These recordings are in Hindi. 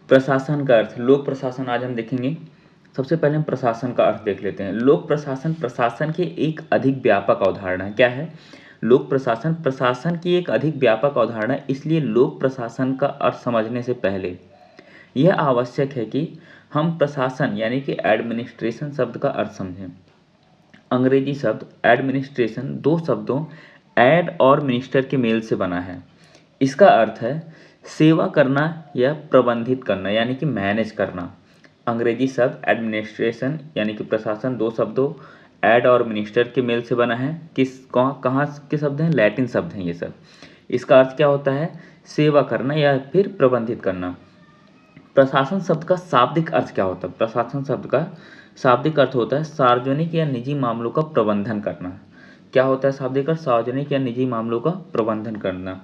प्रशासन का अर्थ, लोक प्रशासन आज हम देखेंगे। सबसे पहले हम प्रशासन का अर्थ देख लेते हैं। लोक प्रशासन प्रशासन की एक अधिक व्यापक अवधारणा है। क्या है? लोक प्रशासन प्रशासन की एक अधिक व्यापक अवधारणा है। इसलिए लोक प्रशासन का अर्थ समझने से पहले यह आवश्यक है कि हम प्रशासन यानी कि एडमिनिस्ट्रेशन शब्द का अर्थ समझें। अंग्रेजी शब्द एडमिनिस्ट्रेशन दो शब्दों एड और मिनिस्टर के मेल से बना है। इसका अर्थ है सेवा करना या प्रबंधित करना यानी कि मैनेज करना। अंग्रेजी शब्द एडमिनिस्ट्रेशन यानी कि प्रशासन दो शब्दों एड और मिनिस्टर के मेल से बना है। कहाँ के शब्द हैं? लैटिन शब्द हैं ये सब। इसका अर्थ क्या होता है? सेवा करना या फिर प्रबंधित करना। प्रशासन शब्द का शाब्दिक अर्थ क्या होता है? प्रशासन शब्द का शाब्दिक अर्थ होता है सार्वजनिक या निजी मामलों का प्रबंधन करना। क्या होता है शाब्दिक अर्थ? सार्वजनिक या निजी मामलों का प्रबंधन करना।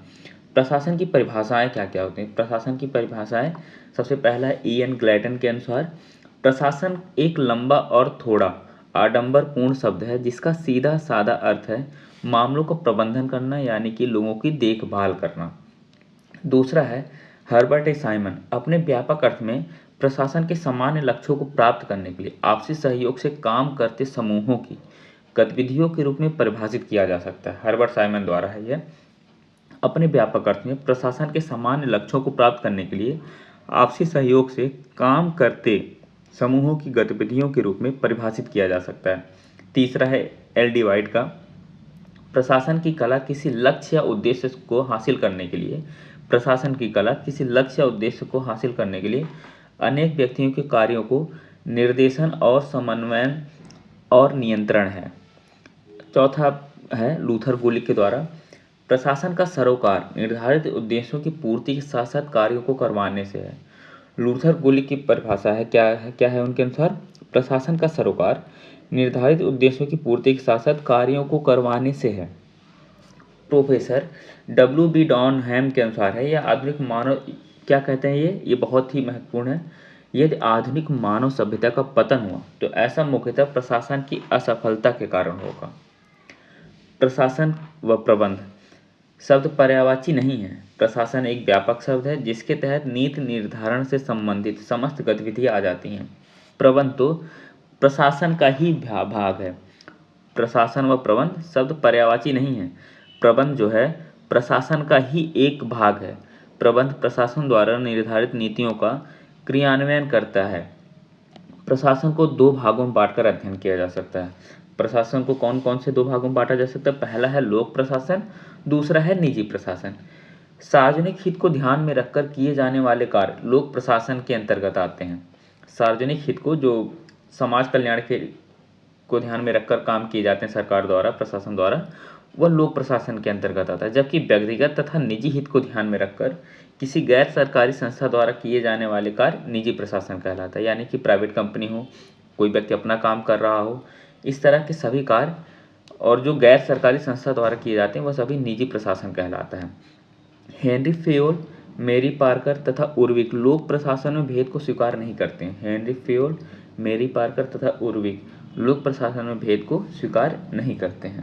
प्रशासन की परिभाषाएं क्या क्या होती हैं? प्रशासन की परिभाषाएं, सबसे पहला है E.N. ग्लैटन के अनुसार प्रशासन एक लंबा और थोड़ा आडंबरपूर्ण शब्द है जिसका सीधा साधा अर्थ है मामलों का प्रबंधन करना यानी कि लोगों की देखभाल करना। दूसरा है हर्बर्ट ए साइमन अपने व्यापक अर्थ में प्रशासन के सामान्य लक्ष्यों को प्राप्त करने के लिए आपसी सहयोग से काम करते समूहों की गतिविधियों के रूप में परिभाषित किया जा सकता है। हर्बर्ट साइमन द्वारा है यह। अपने व्यापक अर्थ में प्रशासन के सामान्य लक्ष्यों को प्राप्त करने के लिए आपसी सहयोग से काम करते समूहों की गतिविधियों के रूप में परिभाषित किया जा सकता है। तीसरा है L.D. वाइट का प्रशासन की कला किसी लक्ष्य या उद्देश्य को हासिल करने के लिए प्रशासन की कला किसी लक्ष्य या उद्देश्य को हासिल करने के लिए अनेक व्यक्तियों के कार्यों को निर्देशन और समन्वयन और नियंत्रण है। चौथा है लूथर गुलिक के द्वारा प्रशासन का सरोकार निर्धारित उद्देश्यों की पूर्ति के साथ साथ कार्यों को करवाने से है। लूथर गुलिक की परिभाषा है क्या है उनके अनुसार? प्रशासन का सरोकार निर्धारित उद्देश्यों की पूर्ति के साथ साथ कार्यों को करवाने से है। Professor W.B. डॉनहैम के अनुसार है यह आधुनिक मानव, क्या कहते हैं ये बहुत ही महत्वपूर्ण है। यदि आधुनिक मानव सभ्यता का पतन हुआ तो ऐसा मुख्यतः प्रशासन की असफलता के कारण होगा। प्रशासन व प्रबंध शब्द पर्यायवाची नहीं है। प्रशासन एक व्यापक शब्द है जिसके तहत नीति निर्धारण से संबंधित समस्त गतिविधियां आ जाती हैं। प्रबंध तो प्रशासन का ही भाग है। प्रशासन व प्रबंध शब्द पर्यायवाची नहीं है। प्रबंध जो है प्रशासन का ही एक भाग है। प्रबंध प्रशासन द्वारा निर्धारित नीतियों का क्रियान्वयन करता है। प्रशासन को दो भागों में बांटकर अध्ययन किया जा सकता है। प्रशासन को कौन कौन से दो भागों में बांटा जा सकता है? पहला है लोक प्रशासन, दूसरा है निजी प्रशासन। सार्वजनिक हित को ध्यान में रखकर किए जाने वाले कार्य लोक प्रशासन के अंतर्गत आते हैं। सार्वजनिक हित को जो समाज कल्याण के को ध्यान में रखकर काम किए जाते हैं सरकार द्वारा, प्रशासन द्वारा, वह लोक प्रशासन के अंतर्गत आता है। जबकि व्यक्तिगत तथा निजी हित को ध्यान में रखकर किसी गैर सरकारी संस्था द्वारा किए जाने वाले कार्य निजी प्रशासन कहलाता है। यानी कि प्राइवेट कंपनी हो, कोई व्यक्ति अपना काम कर रहा हो, इस तरह के सभी कार्य और जो गैर सरकारी संस्था द्वारा किए जाते हैं वह सभी निजी प्रशासन कहलाता है। हेनरी फेयोल, मेरी पार्कर तथा उर्विक लोक प्रशासन में भेद को स्वीकार नहीं करते हैं। हेनरी फेयोल, मेरी पार्कर तथा उर्विक लोक प्रशासन में भेद को स्वीकार नहीं करते हैं।